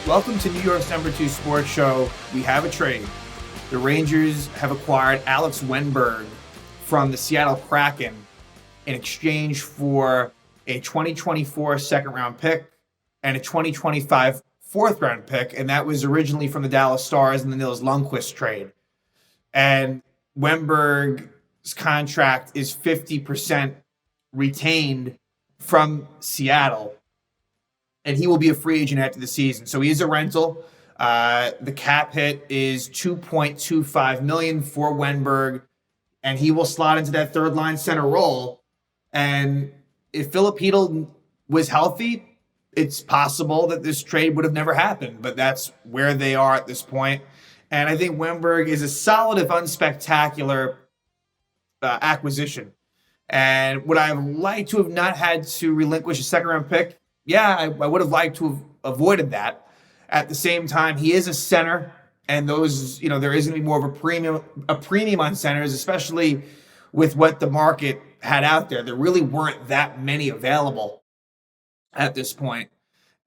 Welcome to New York's #2 sports show. We have a trade. The Rangers have acquired Alex Wennberg from the Seattle Kraken in exchange for a 2024 second-round pick and a 2025 fourth-round pick, and that was originally from the Dallas Stars in the Nils Lundqvist trade. And Wennberg's contract is 50% retained from Seattle, and he will be a free agent after the season. So he is a rental. The cap hit is $2.25 million for Wennberg, and he will slot into that third line center role. And if Philip Hedl was healthy, it's possible that this trade would have never happened, but that's where they are at this point. And I think Wennberg is a solid, if unspectacular, acquisition. And would I have liked to have not had to relinquish a second-round pick? Yeah, I would have liked to have avoided that. At the same time, he is a center, and those, there is going to be more of a premium on centers, especially with what the market had out there. There really weren't that many available at this point.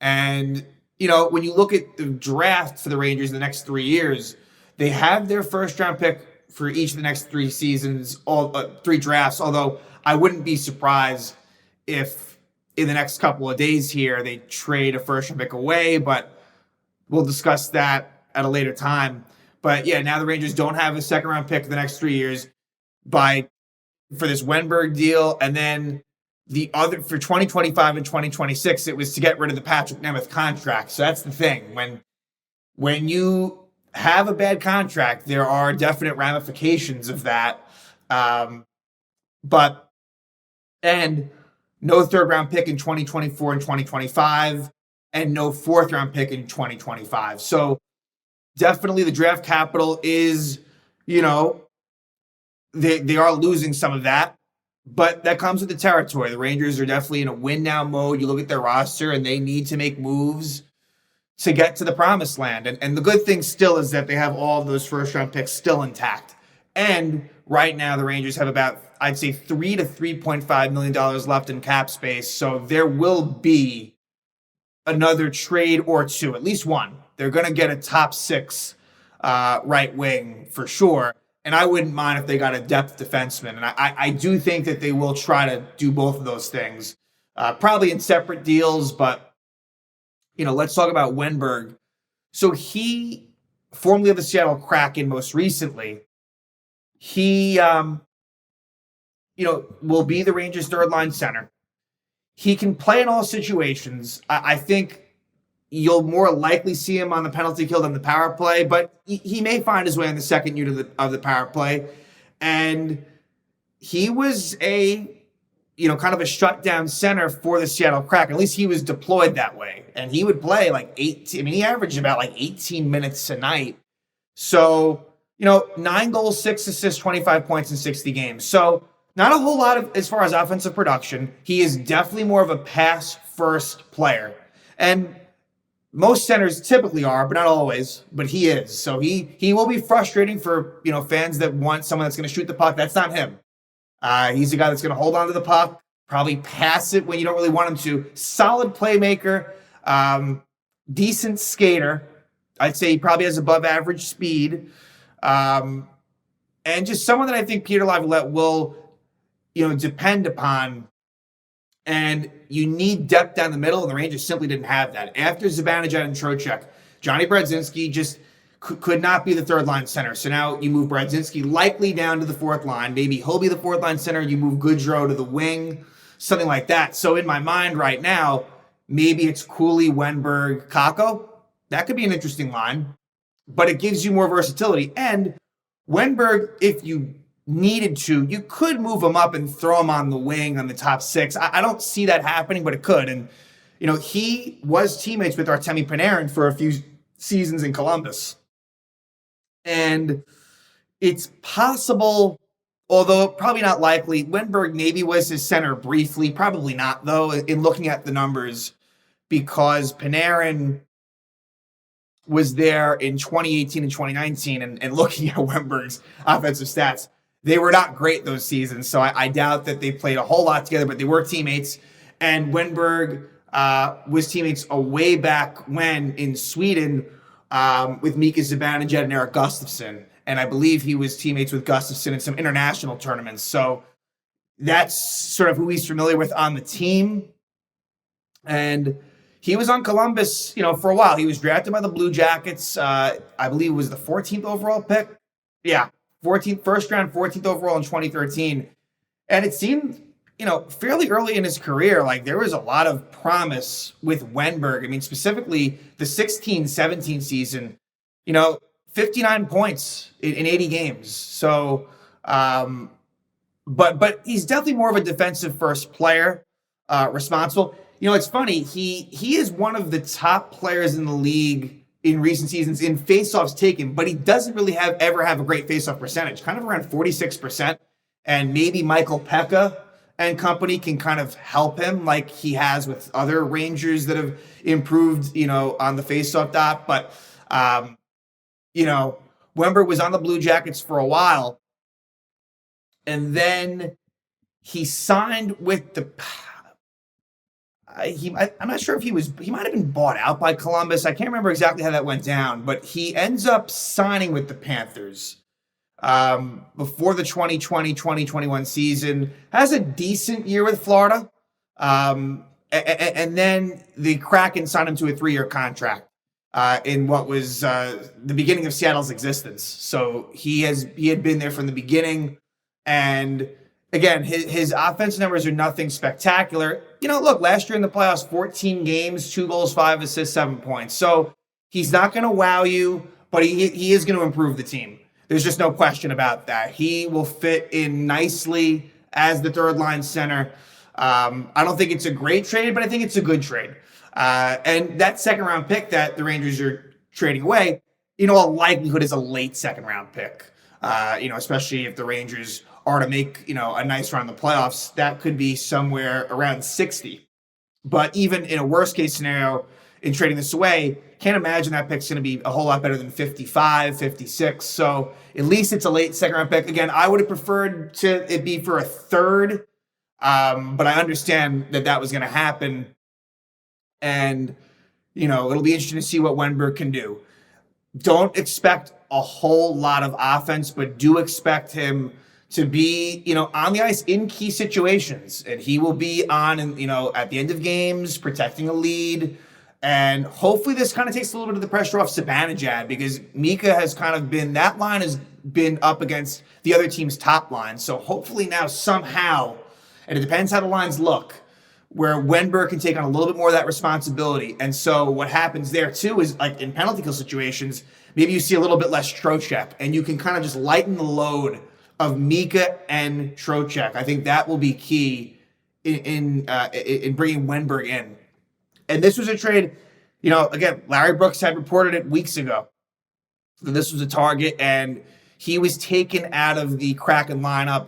And, when you look at the draft for the Rangers in the next 3 years, they have their first-round pick for each of the next 3 seasons, all 3 drafts, although I wouldn't be surprised if in the next couple of days here they trade a first-round pick away, but we'll discuss that at a later time. But yeah, now the Rangers don't have a second-round pick for the next 3 years for this Wennberg deal, and then the other for 2025 and 2026, it was to get rid of the Patrick Nemeth contract. So that's the thing. When you have a bad contract, there are definite ramifications of that. And no third-round pick in 2024 and 2025, and no fourth-round pick in 2025. So definitely the draft capital is, they are losing some of that, but that comes with the territory. The Rangers are definitely in a win-now mode. You look at their roster, and they need to make moves to get to the promised land. And the good thing still is that they have all of those first-round picks still intact. And right now, the Rangers have about, I'd say, $3 to $3.5 million left in cap space. So there will be another trade or two, at least one. They're going to get a top 6 right wing for sure. And I wouldn't mind if they got a depth defenseman. And I do think that they will try to do both of those things, probably in separate deals. But, let's talk about Wennberg. So he, formerly of the Seattle Kraken most recently, he, will be the Rangers' third-line center. He can play in all situations. I think you'll more likely see him on the penalty kill than the power play, but he may find his way on the second unit of the power play. And he was kind of a shutdown center for the Seattle Kraken. At least he was deployed that way. And he would play he averaged about 18 minutes a night. So, 9 goals, 6 assists, 25 points in 60 games. So not a whole lot as far as offensive production. He is definitely more of a pass-first player. And most centers typically are, but not always. But he is. So he will be frustrating for, fans that want someone that's going to shoot the puck. That's not him. He's a guy that's going to hold on to the puck, probably pass it when you don't really want him to. Solid playmaker, decent skater. I'd say he probably has above average speed. And just someone that I think Peter Laviolette will, depend upon. And you need depth down the middle, and the Rangers simply didn't have that. After Zibanejad and Trocheck, Johnny Brodzinski just could not be the third-line center. So now you move Brodzinski likely down to the fourth line. Maybe he'll be the fourth-line center. You move Goodrow to the wing, something like that. So in my mind right now, maybe it's Cooley, Wennberg, Kakko. That could be an interesting line, but it gives you more versatility. And Wennberg, if you needed to, you could move him up and throw him on the wing on the top 6. I don't see that happening, but it could. And, he was teammates with Artemi Panarin for a few seasons in Columbus. And it's possible, although probably not likely, Wennberg maybe was his center briefly. Probably not, though, in looking at the numbers, because Panarin was there in 2018 and 2019, and looking at Wennberg's offensive stats, they were not great those seasons. So I doubt that they played a whole lot together, but they were teammates. And Wennberg was teammates a way back when in Sweden with Mika Zibanejad and Eric Gustafsson. And I believe he was teammates with Gustafsson in some international tournaments. So that's sort of who he's familiar with on the team. And he was on Columbus, for a while. He was drafted by the Blue Jackets. I believe it was the 14th overall pick. Yeah, 14th, first round, 14th overall in 2013. And it seemed, fairly early in his career, like there was a lot of promise with Wennberg. I mean, specifically the 16-17 season, 59 points in 80 games. So, but he's definitely more of a defensive first player, responsible. It's funny. He is one of the top players in the league in recent seasons in faceoffs taken, but he doesn't really ever have a great faceoff percentage, kind of around 46%. And maybe Michael Pekka and company can kind of help him like he has with other Rangers that have improved, on the faceoff dot. But, Wennberg was on the Blue Jackets for a while. And then he signed with the... I'm not sure if he might have been bought out by Columbus. I can't remember exactly how that went down, but he ends up signing with the Panthers before the 2020-2021 season. Has a decent year with Florida. And then the Kraken signed him to a 3-year contract in what was the beginning of Seattle's existence. So he had been there from the beginning. And again, his offensive numbers are nothing spectacular. Look, last year in the playoffs, 14 games, 2 goals, 5 assists, 7 points. So he's not going to wow you, but he is going to improve the team. There's just no question about that. He will fit in nicely as the third line center. I don't think it's a great trade, but I think it's a good trade. And that second round pick that the Rangers are trading away, a likelihood is a late second round pick. Especially if the Rangers are to make, a nice run in the playoffs, that could be somewhere around 60. But even in a worst case scenario in trading this away, can't imagine that pick's going to be a whole lot better than 55, 56. So at least it's a late second round pick. Again, I would have preferred it be for a third, but I understand that was going to happen. And, it'll be interesting to see what Wennberg can do. Don't expect a whole lot of offense, but do expect him to be, on the ice in key situations. And he will be on, at the end of games, protecting a lead. And hopefully this kind of takes a little bit of the pressure off Zibanejad, because Mika has kind of been, that line has been up against the other team's top line. So hopefully now somehow, and it depends how the lines look, where Wennberg can take on a little bit more of that responsibility. And so what happens there too is, like in penalty kill situations, maybe you see a little bit less Trocheck, and you can kind of just lighten the load of Mika and Trocheck. I think that will be key in bringing Wennberg in. And this was a trade, again, Larry Brooks had reported it weeks ago. So this was a target, and he was taken out of the Kraken lineup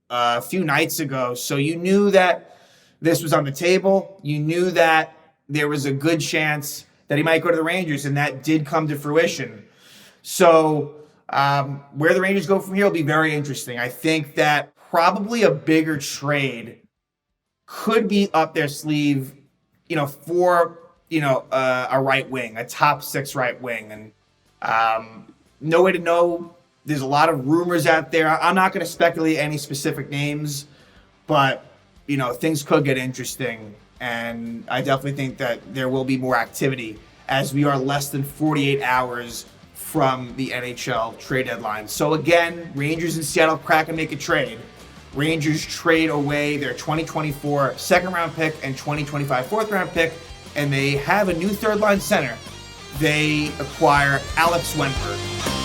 a few nights ago. So you knew that this was on the table. You knew that there was a good chance that he might go to the Rangers, and that did come to fruition. So where the Rangers go from here will be very interesting. I think that probably a bigger trade could be up their sleeve, for, a right wing, a top 6 right wing. And no way to know. There's a lot of rumors out there. I'm not going to speculate any specific names, but, things could get interesting. And I definitely think that there will be more activity as we are less than 48 hours from the NHL trade deadline. So again, Rangers and Seattle Kraken make a trade. Rangers trade away their 2024 second round pick and 2025 fourth round pick, and they have a new third line center. They acquire Alex Wennberg.